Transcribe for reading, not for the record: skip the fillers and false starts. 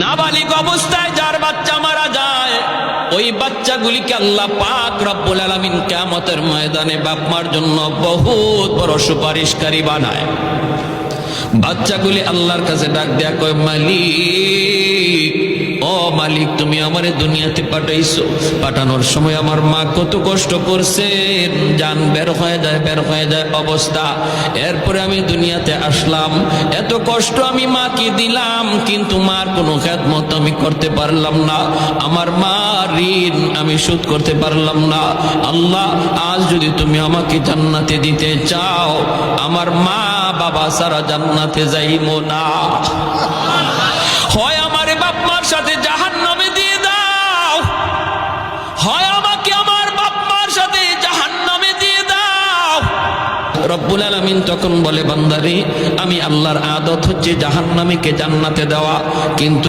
নাবালিগ অবস্থায় যার বাচ্চা মারা যায়, ওই বাচ্চাগুলিকে আল্লাহ পাক রব্বুল আলামিন কিয়ামতের ময়দানে বাপ মার জন্য বহুত বড় সুপারিশকারী বানায়। বাচ্চাগুলি আল্লাহর কাছে ডাক দেয়া কয়, মালিক, ও মালিক, তুমি আমারে দুনিয়াতে পাঠাইছো, পাঠানোর সময় আমার মা কত কষ্ট করছেন, জান বের হয়ে যায় অবস্থা। এরপরে আমি দুনিয়াতে আসলাম, এত কষ্ট আমি মাকে দিলাম, কিন্তু মার কোনো খেদমত আমি করতে পারলাম না, আমার মা ঋণ আমি শোধ করতে পারলাম না। আল্লাহ, আজ যদি তুমি আমাকে জান্নাতে দিতে চাও, আমার মা বাবা সারা জান্নাতে যাইবো না, হয় আমারে বাপ মার সাথে জাহান্নামে দিয়ে দাও, হয় আমাকে আমার বাপ মার সাথে জাহান্নামে দিয়ে দাও। রব্বুল আলামিন তখন বলে, বান্দারে, আমি আল্লাহর আদত হচ্ছে জাহান্নামীকে জান্নাতে দেওয়া, কিন্তু